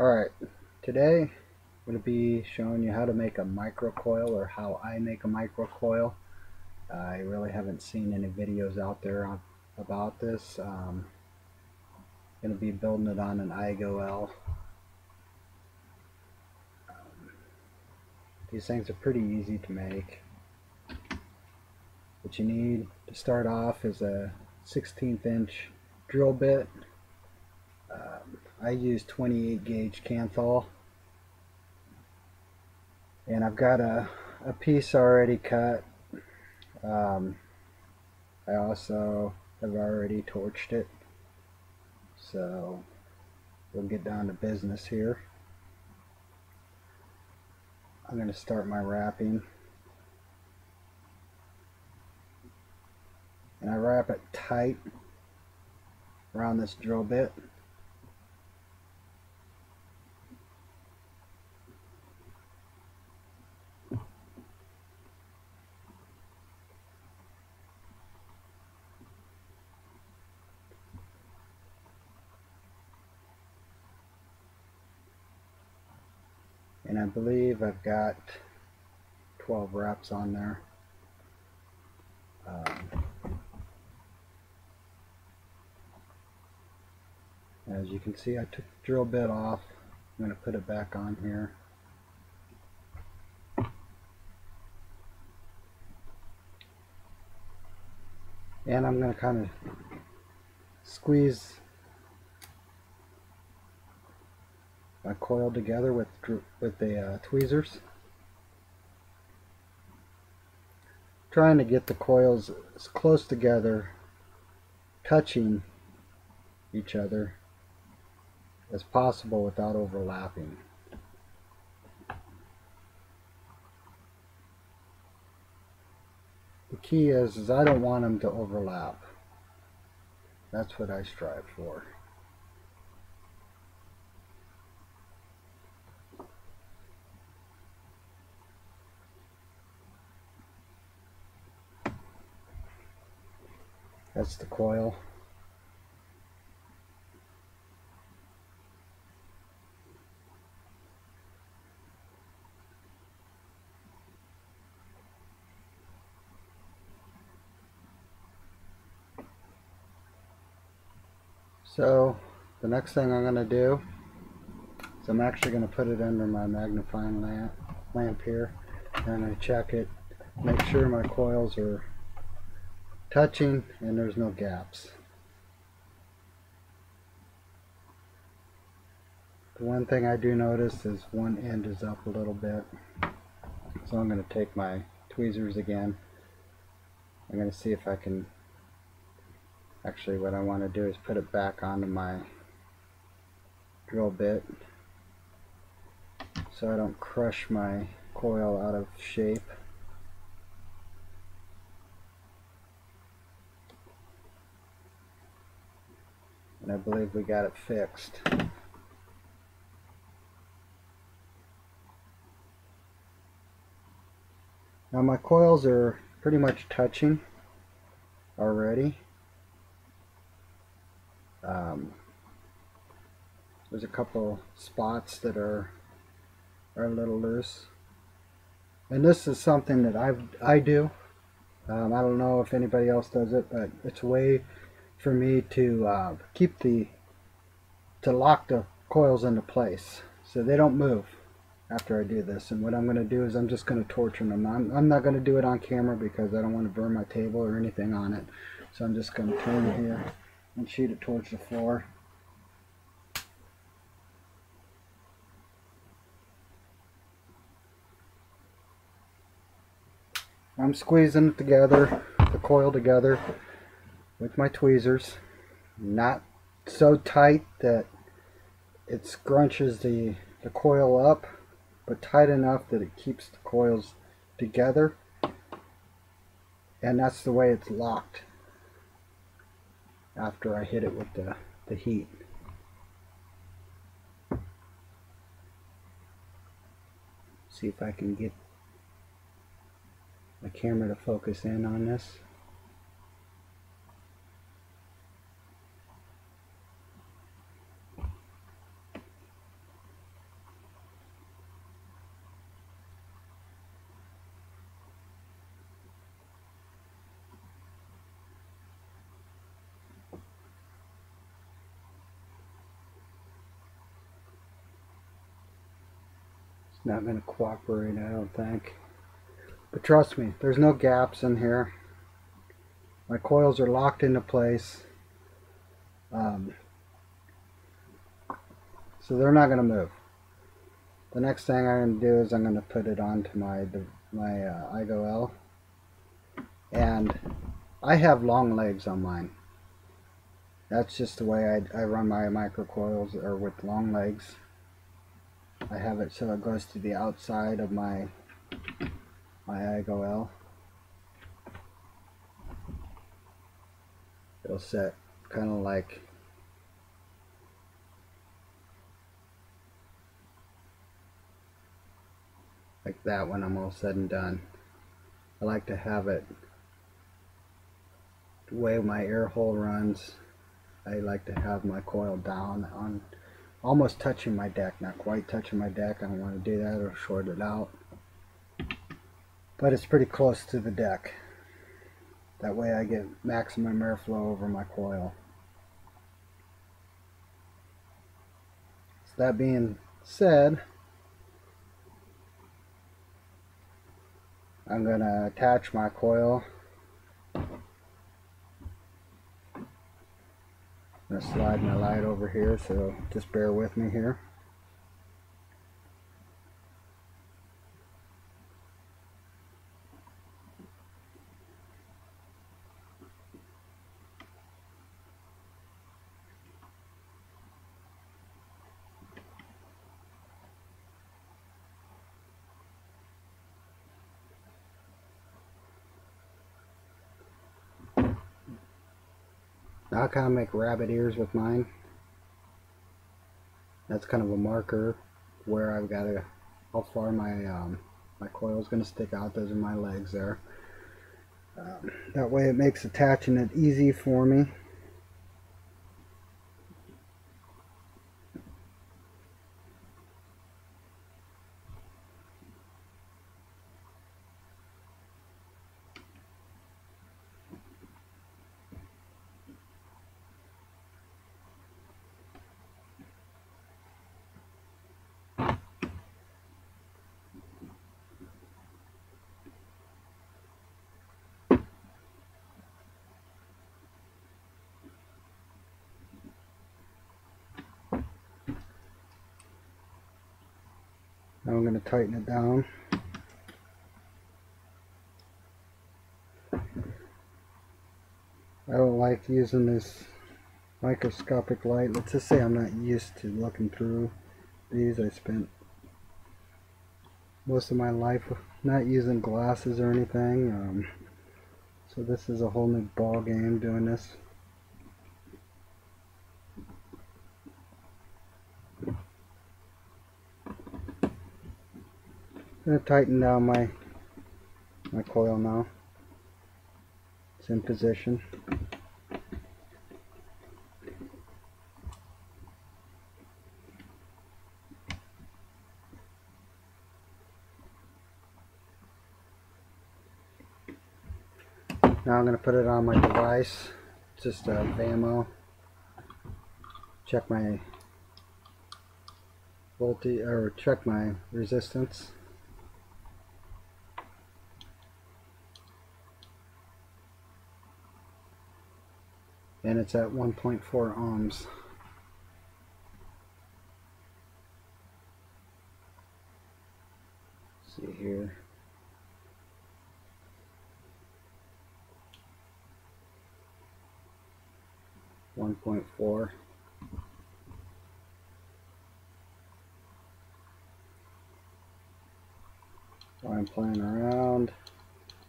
Alright, today I'm going to be showing you how to make a microcoil, or how I make a microcoil. I really haven't seen any videos out there about this. Going to be building it on an Igo-L. These things are pretty easy to make. What you need to start off is a 16th inch drill bit. I use 28 gauge Canthal, and I've got a piece already cut. I also have already torched it, so we'll get down to business here. I'm going to start my wrapping, and I wrap it tight around this drill bit. And I believe I've got 12 wraps on there. As you can see, I took the drill bit off. I'm going to put it back on here. And I'm going to kind of squeeze my coil together with the tweezers, trying to get the coils as close together, touching each other as possible without overlapping. The key is I don't want them to overlap. That's what I strive for. That's the coil. So the next thing I'm going to do is I'm actually going to put it under my magnifying lamp here, and I check it, make sure my coils are touching and there's no gaps. The one thing I do notice is one end is up a little bit, so I'm going to take my tweezers again. I'm going to see if I can, actually what I want to do is put it back onto my drill bit so I don't crush my coil out of shape. And I believe we got it fixed. Now my coils are pretty much touching already. There's a couple spots that are a little loose, and this is something that I do. I don't know if anybody else does it, but it's a way for me to lock the coils into place so they don't move after I do this. And what I'm going to do is I'm just going to torch them. I'm not going to do it on camera because I don't want to burn my table or anything on it. So I'm just going to turn it here and shoot it towards the floor. I'm squeezing it together, the coil together with my tweezers, not so tight that it scrunches the coil up, but tight enough that it keeps the coils together, and that's the way it's locked after I hit it with the heat. See if I can get my camera to focus in on this. not going to cooperate, I don't think. But trust me, there's no gaps in here. My coils are locked into place. So they're not going to move. The next thing I'm going to do is I'm going to put it onto my Igo-L. And I have long legs on mine. That's just the way I run my microcoils, or with long legs. I have it so it goes to the outside of my Igo-L. It'll set kind of like that when I'm all said and done. I like to have it the way my air hole runs. I like to have my coil down on almost touching my deck, not quite touching my deck. I don't want to do that or short it out, but it's pretty close to the deck. That way I get maximum airflow over my coil. So that being said, I'm going to attach my coil. I'm going to slide my light over here, so just bear with me here. Now I kind of make rabbit ears with mine. That's kind of a marker where I've got to, how far my coil is going to stick out. Those are my legs there. That way it makes attaching it easy for me. Now I'm going to tighten it down. I don't like using this microscopic light. Let's just say I'm not used to looking through these. I spent most of my life not using glasses or anything. So this is a whole new ball game doing this. I'm going to tighten down my coil now. It's in position. Now I'm going to put it on my device, just a VAMO. Check my voltage, or check my resistance. And it's at 1.4 ohms. Let's see here. One 1.4. While I'm playing around,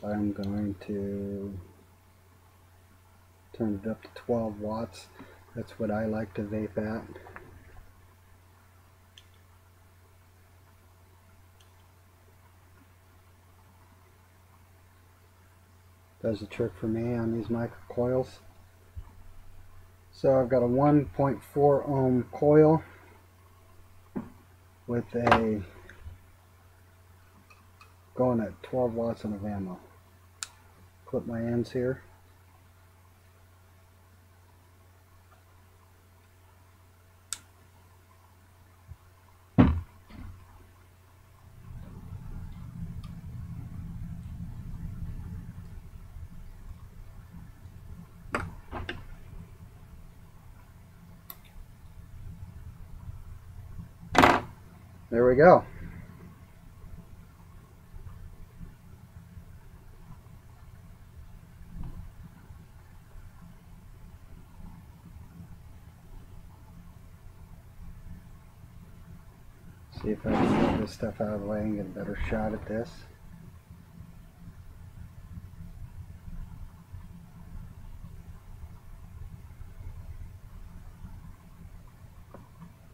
I'm going to turn it up to 12 watts. That's what I like to vape at. Does the trick for me on these micro coils. So I've got a 1.4 ohm coil with a going at 12 watts on a VAMO. Clip my ends here. there we go. See if I can move this stuff out of the way and get a better shot at this.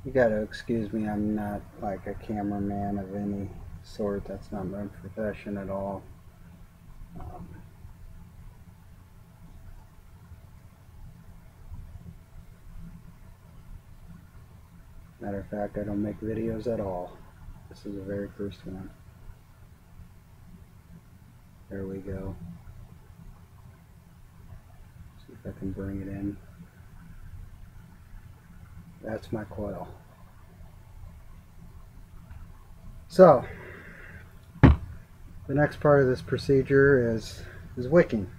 You gotta excuse me, I'm not like a cameraman of any sort. That's not my profession at all. Matter of fact, I don't make videos at all. This is the very first one. There we go. See if I can bring it in. That's my coil. So, the next part of this procedure is wicking.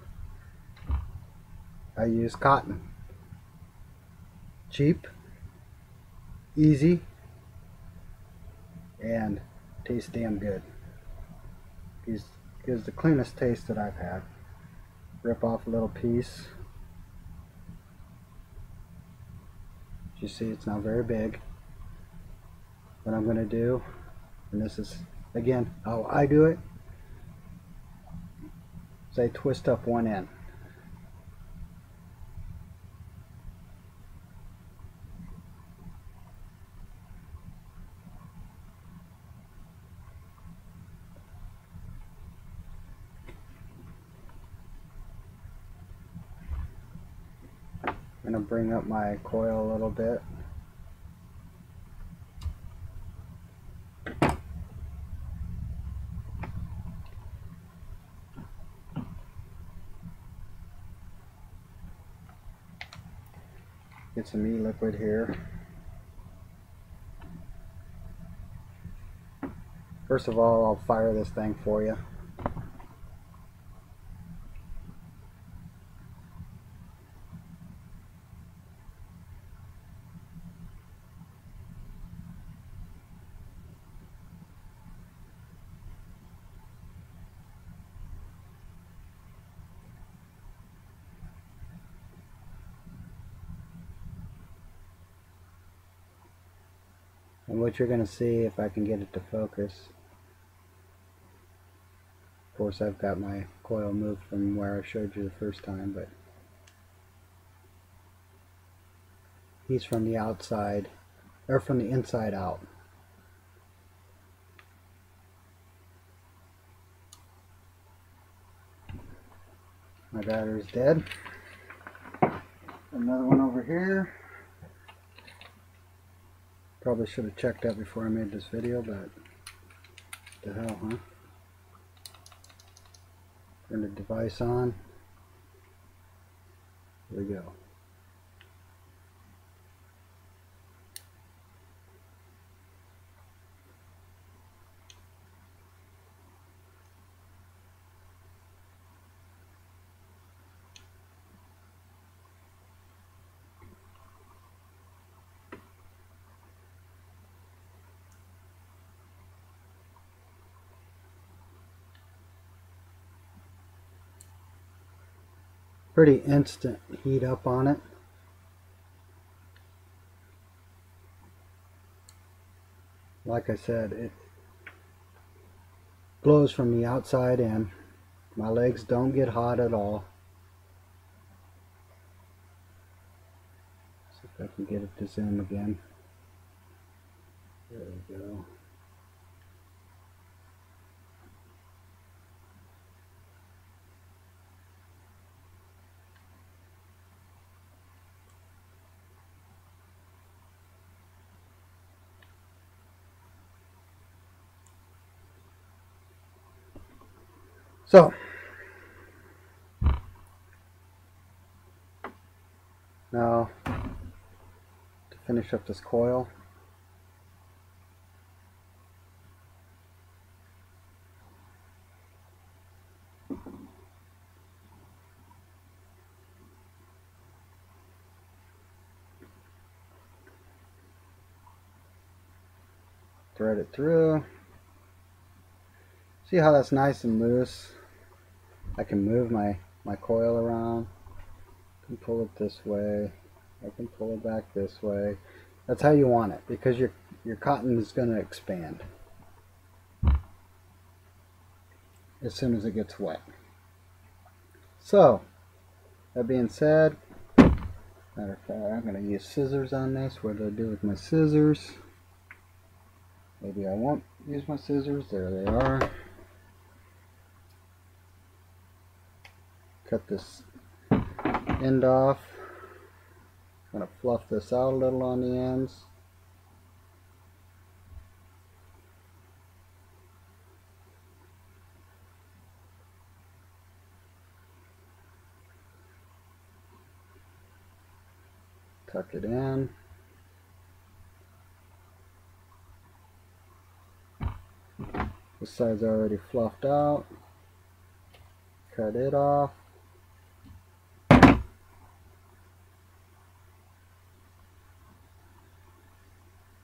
I use cotton. Cheap, easy, and tastes damn good. Gives the cleanest taste that I've had. Rip off a little piece. As you see, it's not very big. What I'm going to do, and this is again how I do it, is I twist up one end. I'm going to bring up my coil a little bit. Get some e-liquid here. First of all, I'll fire this thing for you. And what you're going to see, if I can get it to focus, of course I've got my coil moved from where I showed you the first time, but he's from the outside, or from the inside out. My battery's dead. Another one over here. Probably should have checked that before I made this video, but the hell, huh? Turn the device on. Here we go. Pretty instant heat up on it. Like I said, it glows from the outside in. My legs don't get hot at all. See if I can get it to zoom again. There we go. So, now to finish up this coil, thread it through. See how that's nice and loose? I can move my coil around. I can pull it this way. I can pull it back this way. That's how you want it, because your cotton is going to expand as soon as it gets wet. So, that being said, matter of fact, I'm going to use scissors on this. What do I do with my scissors? Maybe I won't use my scissors. There they are. Cut this end off. I'm going to fluff this out a little on the ends. Tuck it in. This side's already fluffed out. Cut it off.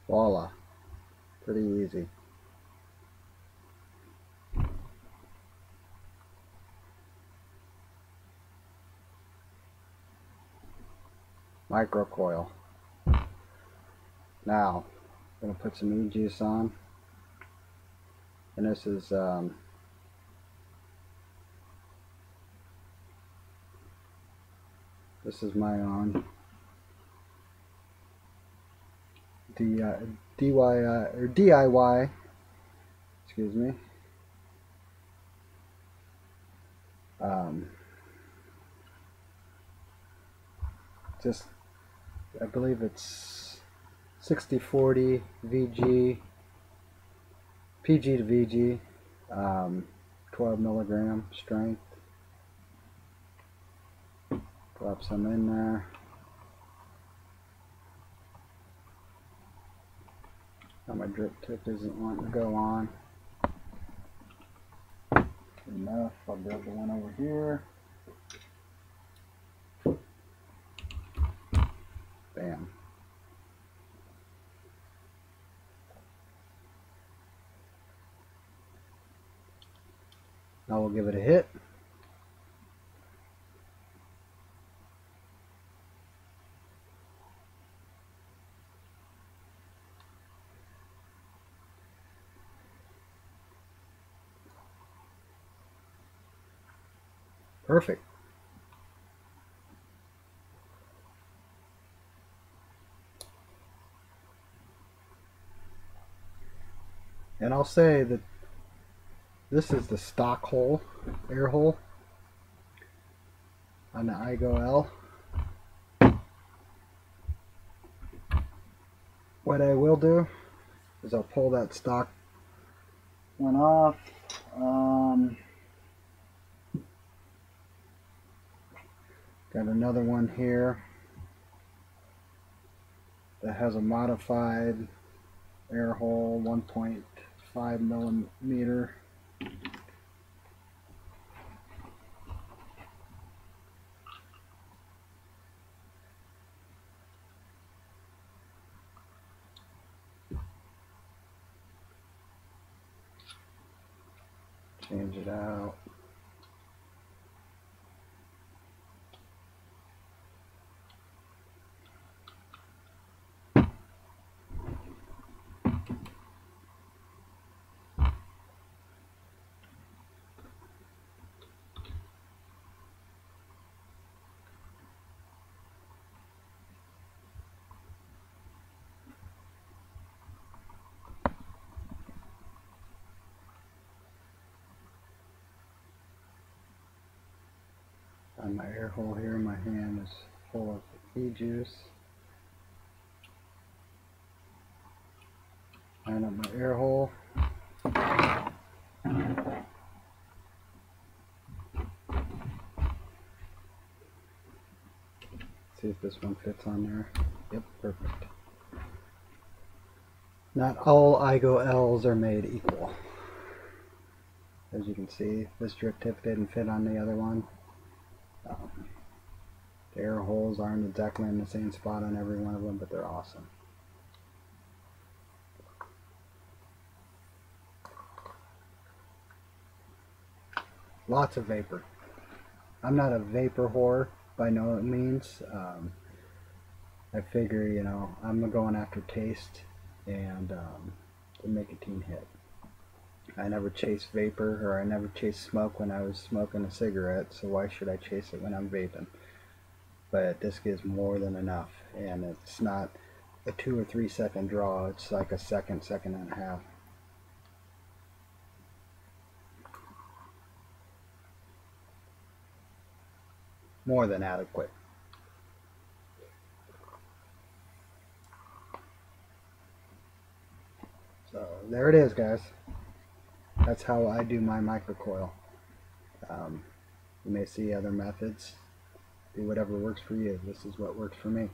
Voila. Pretty easy. Micro coil. Now, I'm going to put some e-juice on. And this is my own DIY, excuse me. Just, I believe it's 60/40 VG, PG to VG, 12 milligram strength. Drop some in there. Now my drip tip isn't wanting to go on. Enough. I'll grab the one over here. Bam. Now we'll give it a hit. Perfect. And I'll say that this is the stock hole, air hole on the Igo-L. What I will do is I'll pull that stock one off. Got another one here that has a modified air hole, 1.5 millimeter. Change it out. On my air hole here, my hand is full of e-juice. Line up my air hole. See if this one fits on there. Yep, perfect. Not all Igo-Ls are made equal. As you can see, this drip tip didn't fit on the other one. The air holes aren't exactly in the same spot on every one of them, but they're awesome. Lots of vapor. I'm not a vapor whore by no means. I figure, you know, I'm going after taste and the nicotine hit. I never chase vapor, or I never chased smoke when I was smoking a cigarette, so why should I chase it when I'm vaping? But this gives more than enough, and it's not a 2 or 3 second draw, it's like a second, second and a half. More than adequate. So there it is, guys. That's how I do my microcoil. You may see other methods. Do whatever works for you. This is what works for me.